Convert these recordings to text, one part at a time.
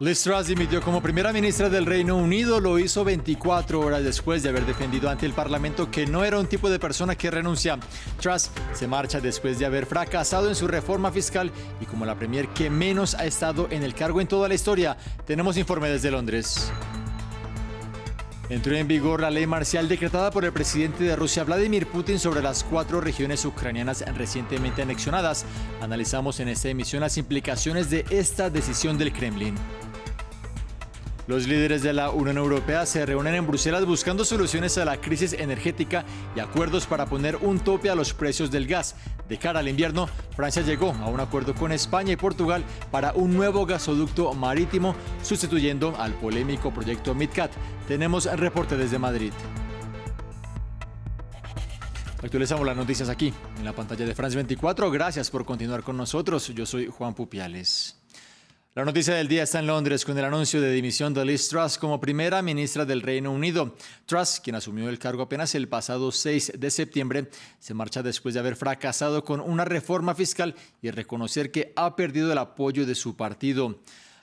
Liz Truss dimitió como primera ministra del Reino Unido. Lo hizo 24 horas después de haber defendido ante el Parlamento que no era un tipo de persona que renuncia. Truss se marcha después de haber fracasado en su reforma fiscal y como la premier que menos ha estado en el cargo en toda la historia. Tenemos informe desde Londres. Entró en vigor la ley marcial decretada por el presidente de Rusia, Vladimir Putin, sobre las 4 regiones ucranianas recientemente anexionadas. Analizamos en esta emisión las implicaciones de esta decisión del Kremlin. Los líderes de la Unión Europea se reúnen en Bruselas buscando soluciones a la crisis energética y acuerdos para poner un tope a los precios del gas. De cara al invierno, Francia llegó a un acuerdo con España y Portugal para un nuevo gasoducto marítimo, sustituyendo al polémico proyecto MidCat. Tenemos el reporte desde Madrid. Actualizamos las noticias aquí, en la pantalla de France 24. Gracias por continuar con nosotros. Yo soy Juan Pupiales. La noticia del día está en Londres con el anuncio de dimisión de Liz Truss como primera ministra del Reino Unido. Truss, quien asumió el cargo apenas el pasado 6 de septiembre, se marcha después de haber fracasado con una reforma fiscal y reconocer que ha perdido el apoyo de su partido.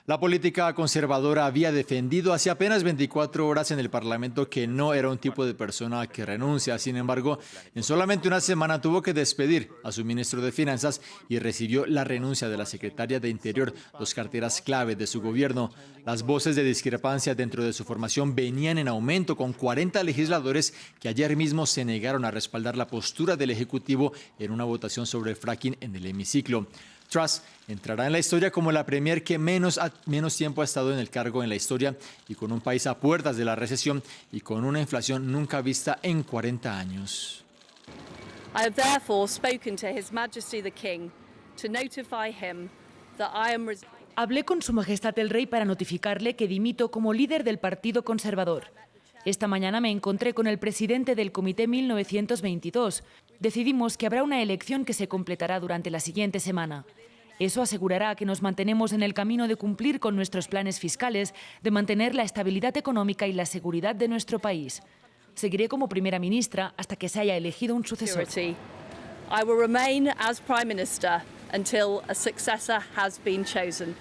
La política conservadora había defendido hace apenas 24 horas en el Parlamento que no era un tipo de persona que renuncia. Sin embargo, en solamente una semana tuvo que despedir a su ministro de Finanzas y recibió la renuncia de la secretaria de Interior, dos carteras clave de su gobierno. Las voces de discrepancia dentro de su formación venían en aumento, con 40 legisladores que ayer mismo se negaron a respaldar la postura del Ejecutivo en una votación sobre el fracking en el hemiciclo. Truss entrará en la historia como la premier que menos tiempo ha estado en el cargo en la historia y con un país a puertas de la recesión y con una inflación nunca vista en 40 años. I have therefore spoken to His Majesty the King to notify him that I am Hablé con Su Majestad el Rey para notificarle que dimito como líder del Partido Conservador. Esta mañana me encontré con el presidente del Comité 1922. Decidimos que habrá una elección que se completará durante la siguiente semana. Eso asegurará que nos mantenemos en el camino de cumplir con nuestros planes fiscales, de mantener la estabilidad económica y la seguridad de nuestro país. Seguiré como primera ministra hasta que se haya elegido un sucesor. I will remain as Prime Minister until a successor has been chosen.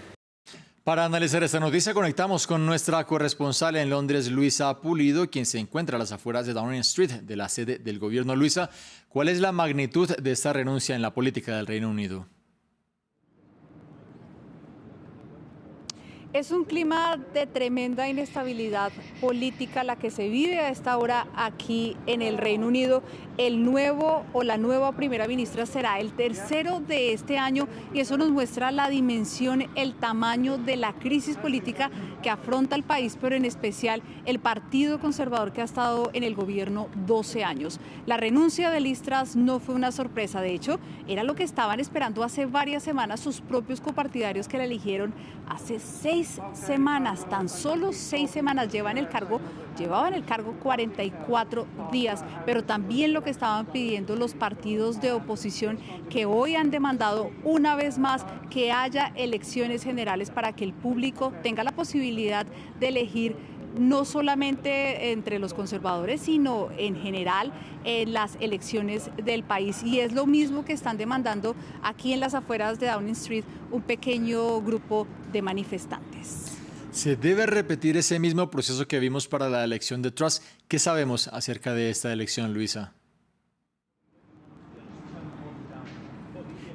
Para analizar esta noticia conectamos con nuestra corresponsal en Londres, Luisa Pulido, quien se encuentra a las afueras de Downing Street, de la sede del gobierno. Luisa, ¿cuál es la magnitud de esta renuncia en la política del Reino Unido? Es un clima de tremenda inestabilidad política la que se vive a esta hora aquí en el Reino Unido. El nuevo o la nueva primera ministra será el tercero de este año y eso nos muestra la dimensión, el tamaño de la crisis política que afronta el país, pero en especial el Partido Conservador que ha estado en el gobierno 12 años. La renuncia de Liz Truss no fue una sorpresa, de hecho, era lo que estaban esperando hace varias semanas sus propios copartidarios que la eligieron hace 6 semanas, tan solo 6 semanas llevaban el cargo 44 días, pero también lo que estaban pidiendo los partidos de oposición que hoy han demandado una vez más que haya elecciones generales para que el público tenga la posibilidad de elegir no solamente entre los conservadores, sino en general en las elecciones del país. Y es lo mismo que están demandando aquí en las afueras de Downing Street un pequeño grupo de manifestantes. ¿Se debe repetir ese mismo proceso que vimos para la elección de Truss? ¿Qué sabemos acerca de esta elección, Luisa?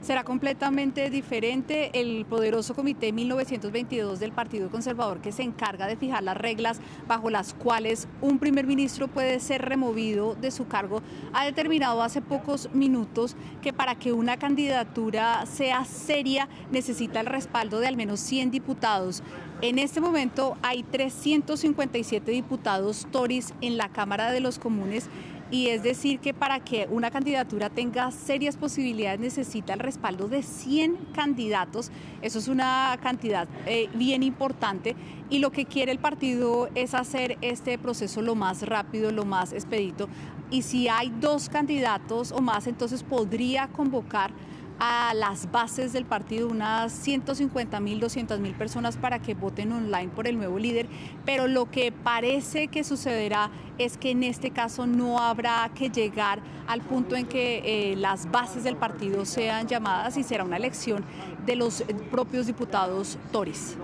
Será completamente diferente. El poderoso Comité 1922 del Partido Conservador, que se encarga de fijar las reglas bajo las cuales un primer ministro puede ser removido de su cargo, ha determinado hace pocos minutos que para que una candidatura sea seria necesita el respaldo de al menos 100 diputados. En este momento hay 357 diputados Tories en la Cámara de los Comunes. Y es decir que para que una candidatura tenga serias posibilidades necesita el respaldo de 100 candidatos. Eso es una cantidad bien importante y lo que quiere el partido es hacer este proceso lo más rápido, lo más expedito. Y si hay 2 candidatos o más, entonces podría convocar a las bases del partido, unas 150.000, 200.000 personas para que voten online por el nuevo líder, pero lo que parece que sucederá es que en este caso no habrá que llegar al punto en que las bases del partido sean llamadas y será una elección de los propios diputados Tories.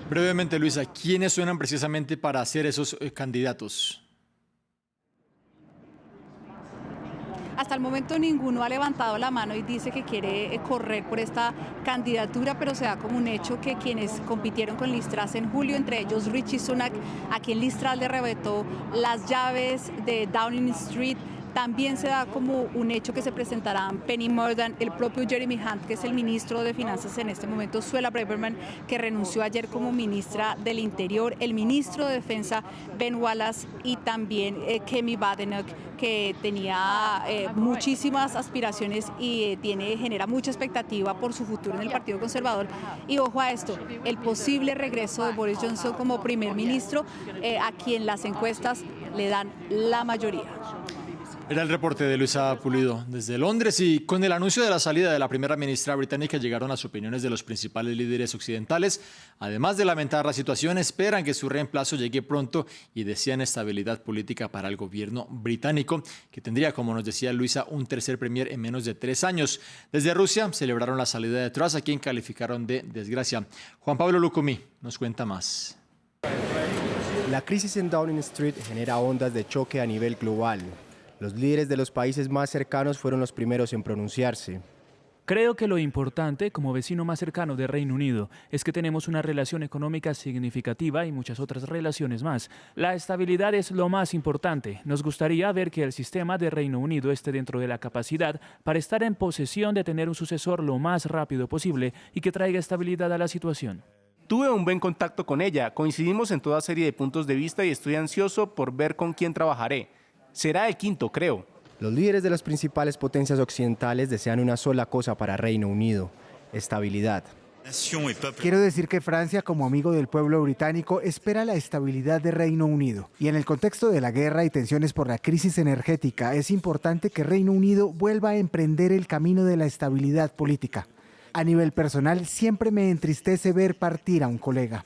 Brevemente, Luisa, ¿quiénes suenan precisamente para ser esos candidatos? Hasta el momento ninguno ha levantado la mano y dice que quiere correr por esta candidatura, pero se da como un hecho que quienes compitieron con Liz Truss en julio, entre ellos Rishi Sunak, a quien Liz Truss le arrebató las llaves de Downing Street. También se da como un hecho que se presentarán Penny Mordaunt, el propio Jeremy Hunt, que es el ministro de Finanzas en este momento, Suella Braverman, que renunció ayer como ministra del Interior, el ministro de Defensa, Ben Wallace, y también Kemi Badenoch, que tenía muchísimas aspiraciones y genera mucha expectativa por su futuro en el Partido Conservador. Y ojo a esto, el posible regreso de Boris Johnson como primer ministro, a quien las encuestas le dan la mayoría. Era el reporte de Luisa Pulido desde Londres, y con el anuncio de la salida de la primera ministra británica llegaron las opiniones de los principales líderes occidentales. Además de lamentar la situación, esperan que su reemplazo llegue pronto y desean estabilidad política para el gobierno británico, que tendría, como nos decía Luisa, un tercer premier en menos de 3 años. Desde Rusia celebraron la salida de Truss, a quien calificaron de desgracia. Juan Pablo Lucumí nos cuenta más. La crisis en Downing Street genera ondas de choque a nivel global. Los líderes de los países más cercanos fueron los primeros en pronunciarse. Creo que lo importante, como vecino más cercano de Reino Unido, es que tenemos una relación económica significativa y muchas otras relaciones más. La estabilidad es lo más importante. Nos gustaría ver que el sistema de Reino Unido esté dentro de la capacidad para estar en posesión de tener un sucesor lo más rápido posible y que traiga estabilidad a la situación. Tuve un buen contacto con ella, coincidimos en toda serie de puntos de vista y estoy ansioso por ver con quién trabajaré. Será el quinto, creo. Los líderes de las principales potencias occidentales desean una sola cosa para Reino Unido: estabilidad. Quiero decir que Francia, como amigo del pueblo británico, espera la estabilidad de Reino Unido. Y en el contexto de la guerra y tensiones por la crisis energética, es importante que Reino Unido vuelva a emprender el camino de la estabilidad política. A nivel personal, siempre me entristece ver partir a un colega.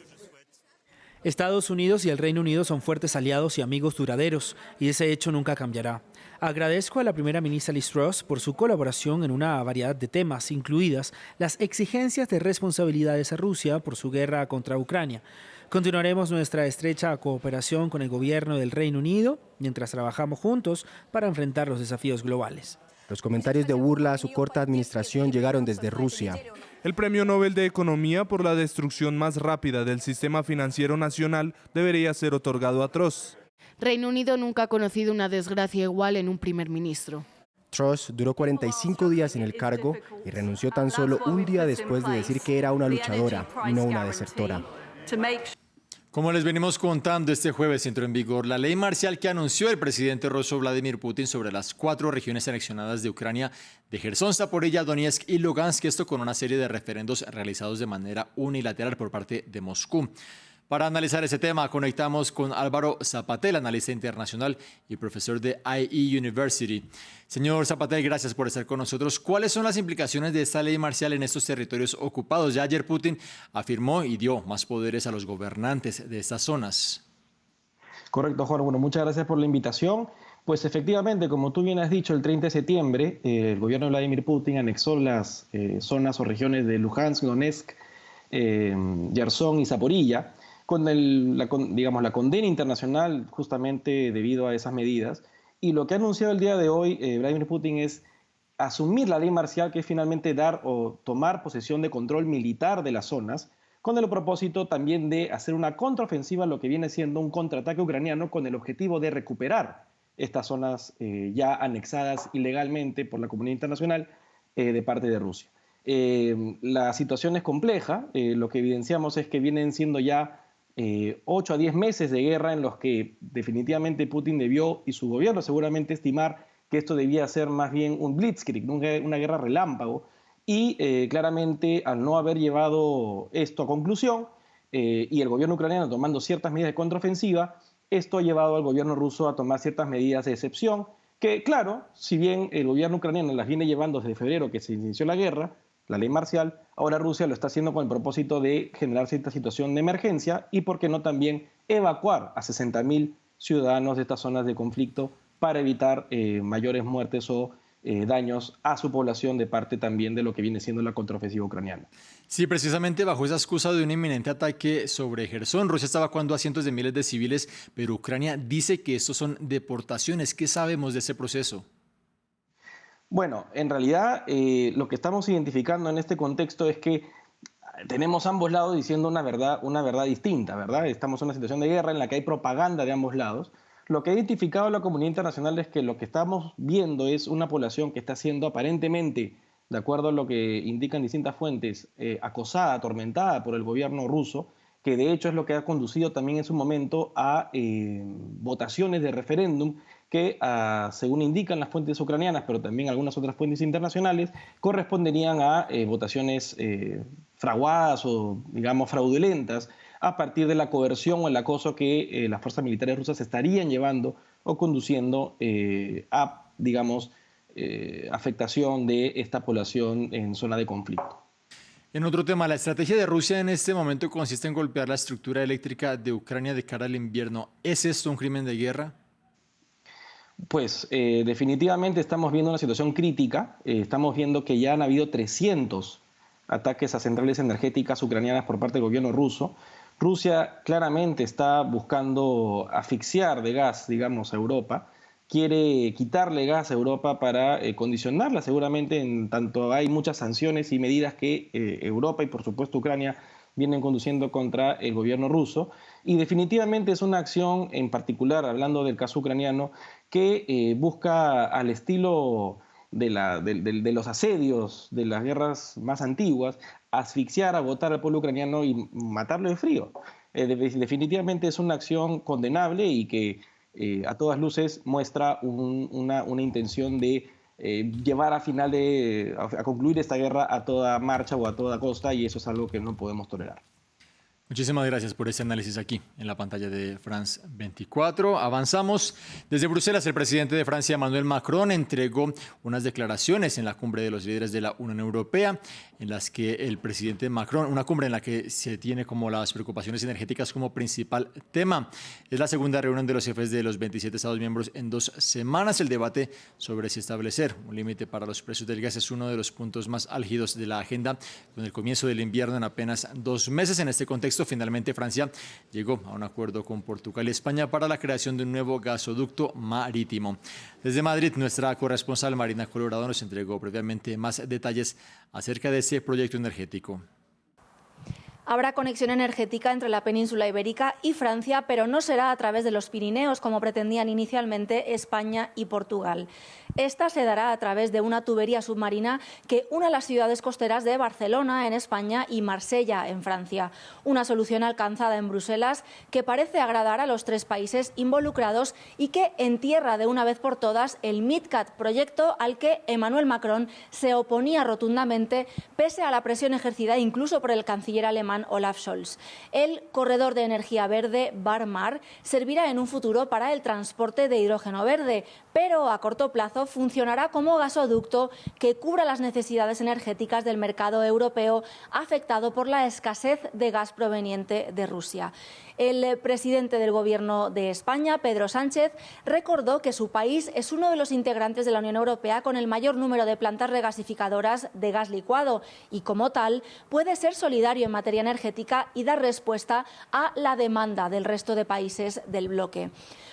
Estados Unidos y el Reino Unido son fuertes aliados y amigos duraderos, y ese hecho nunca cambiará. Agradezco a la primera ministra Liz Truss por su colaboración en una variedad de temas, incluidas las exigencias de responsabilidades a Rusia por su guerra contra Ucrania. Continuaremos nuestra estrecha cooperación con el gobierno del Reino Unido mientras trabajamos juntos para enfrentar los desafíos globales. Los comentarios de burla a su corta administración llegaron desde Rusia. El Premio Nobel de Economía por la destrucción más rápida del sistema financiero nacional debería ser otorgado a Truss. Reino Unido nunca ha conocido una desgracia igual en un primer ministro. Truss duró 45 días en el cargo y renunció tan solo un día después de decir que era una luchadora y no una desertora. Como les venimos contando, este jueves entró en vigor la ley marcial que anunció el presidente ruso Vladimir Putin sobre las 4 regiones anexionadas de Ucrania, de Jersón, Zaporilla, Donetsk y Lugansk, esto con una serie de referendos realizados de manera unilateral por parte de Moscú. Para analizar ese tema, conectamos con Álvaro Zapatel, analista internacional y profesor de IE University. Señor Zapatel, gracias por estar con nosotros. ¿Cuáles son las implicaciones de esta ley marcial en estos territorios ocupados? Ya ayer Putin afirmó y dio más poderes a los gobernantes de estas zonas. Correcto, Juan. Bueno, muchas gracias por la invitación. Pues efectivamente, como tú bien has dicho, el 30 de septiembre el gobierno de Vladimir Putin anexó las zonas o regiones de Luhansk, Donetsk, Jersón y Zaporilla, con la condena internacional justamente debido a esas medidas. Y lo que ha anunciado el día de hoy Vladimir Putin es asumir la ley marcial, que es finalmente dar o tomar posesión de control militar de las zonas, con el propósito también de hacer una contraofensiva, lo que viene siendo un contraataque ucraniano, con el objetivo de recuperar estas zonas ya anexadas ilegalmente por la comunidad internacional de parte de Rusia. La situación es compleja. Lo que evidenciamos es que vienen siendo ya 8 a 10 meses de guerra en los que definitivamente Putin debió, y su gobierno seguramente, estimar que esto debía ser más bien un blitzkrieg, una guerra relámpago, y claramente al no haber llevado esto a conclusión y el gobierno ucraniano tomando ciertas medidas de contraofensiva, esto ha llevado al gobierno ruso a tomar ciertas medidas de excepción, que, claro, si bien el gobierno ucraniano las viene llevando desde febrero que se inició la guerra, la ley marcial, ahora Rusia lo está haciendo con el propósito de generar cierta situación de emergencia y, por qué no, también evacuar a 60.000 ciudadanos de estas zonas de conflicto para evitar mayores muertes o daños a su población de parte también de lo que viene siendo la contraofensiva ucraniana. Sí, precisamente bajo esa excusa de un inminente ataque sobre Jersón, Rusia está evacuando a cientos de miles de civiles, pero Ucrania dice que estos son deportaciones. ¿Qué sabemos de ese proceso? Bueno, en realidad lo que estamos identificando en este contexto es que tenemos ambos lados diciendo una verdad distinta, ¿verdad? Estamos en una situación de guerra en la que hay propaganda de ambos lados. Lo que ha identificado la comunidad internacional es que lo que estamos viendo es una población que está siendo aparentemente, de acuerdo a lo que indican distintas fuentes, acosada, atormentada por el gobierno ruso, que de hecho es lo que ha conducido también en su momento a votaciones de referéndum que, según indican las fuentes ucranianas, pero también algunas otras fuentes internacionales, corresponderían a votaciones fraguadas o, digamos, fraudulentas, a partir de la coerción o el acoso que las fuerzas militares rusas estarían llevando o conduciendo a, digamos, afectación de esta población en zona de conflicto. En otro tema, la estrategia de Rusia en este momento consiste en golpear la estructura eléctrica de Ucrania de cara al invierno. ¿Es esto un crimen de guerra? Pues definitivamente estamos viendo una situación crítica. Estamos viendo que ya han habido 300 ataques a centrales energéticas ucranianas por parte del gobierno ruso. Rusia claramente está buscando asfixiar de gas, digamos, a Europa. Quiere quitarle gas a Europa para condicionarla seguramente, en tanto hay muchas sanciones y medidas que Europa y por supuesto Ucrania vienen conduciendo contra el gobierno ruso. Y definitivamente es una acción en particular, hablando del caso ucraniano, que busca al estilo de los asedios, de las guerras más antiguas, asfixiar, agotar al pueblo ucraniano y matarlo de frío. Definitivamente es una acción condenable y que a todas luces muestra una intención de llevar a concluir esta guerra a toda marcha o a toda costa, y eso es algo que no podemos tolerar. Muchísimas gracias por este análisis aquí en la pantalla de France 24. Avanzamos. Desde Bruselas, el presidente de Francia, Emmanuel Macron, entregó unas declaraciones en la cumbre de los líderes de la Unión Europea, en las que el presidente Macron, una cumbre en la que se tiene como las preocupaciones energéticas como principal tema. Es la segunda reunión de los jefes de los 27 Estados miembros en 2 semanas. El debate sobre si establecer un límite para los precios del gas es uno de los puntos más álgidos de la agenda, con el comienzo del invierno en apenas 2 meses. En este contexto, finalmente Francia llegó a un acuerdo con Portugal y España para la creación de un nuevo gasoducto marítimo. Desde Madrid, nuestra corresponsal Marina Colorado nos entregó previamente más detalles acerca de ese proyecto energético. Habrá conexión energética entre la península ibérica y Francia, pero no será a través de los Pirineos, como pretendían inicialmente España y Portugal. Esta se dará a través de una tubería submarina que une las ciudades costeras de Barcelona, en España, y Marsella, en Francia. Una solución alcanzada en Bruselas que parece agradar a los 3 países involucrados y que entierra de una vez por todas el MidCat, proyecto al que Emmanuel Macron se oponía rotundamente, pese a la presión ejercida incluso por el canciller alemán Olaf Scholz. El corredor de energía verde Bar-Mar servirá en un futuro para el transporte de hidrógeno verde, pero a corto plazo funcionará como gasoducto que cubra las necesidades energéticas del mercado europeo afectado por la escasez de gas proveniente de Rusia. El presidente del Gobierno de España, Pedro Sánchez, recordó que su país es uno de los integrantes de la Unión Europea con el mayor número de plantas regasificadoras de gas licuado y, como tal, puede ser solidario en materia energética y dar respuesta a la demanda del resto de países del bloque.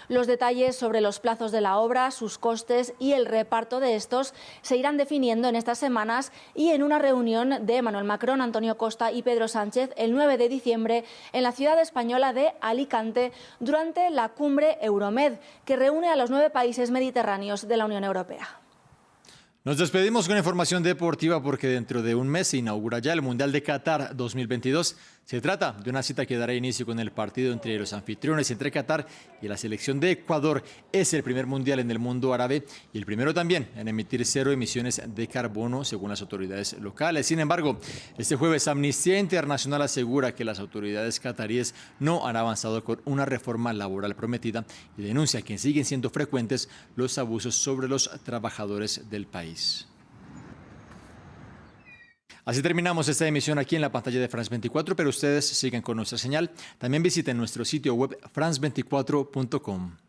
Los detalles sobre los plazos de la obra, sus costes y el reparto de estos se irán definiendo en estas semanas y en una reunión de Emmanuel Macron, Antonio Costa y Pedro Sánchez el 9 de diciembre en la ciudad española de Alicante durante la cumbre Euromed, que reúne a los 9 países mediterráneos de la Unión Europea. Nos despedimos con información deportiva porque dentro de un mes se inaugura ya el Mundial de Qatar 2022. Se trata de una cita que dará inicio con el partido entre los anfitriones entre Qatar y la selección de Ecuador. Es el primer mundial en el mundo árabe y el primero también en emitir 0 emisiones de carbono según las autoridades locales. Sin embargo, este jueves Amnistía Internacional asegura que las autoridades qataríes no han avanzado con una reforma laboral prometida y denuncia que siguen siendo frecuentes los abusos sobre los trabajadores del país. Así terminamos esta emisión aquí en la pantalla de France 24, pero ustedes sigan con nuestra señal. También visiten nuestro sitio web france24.com.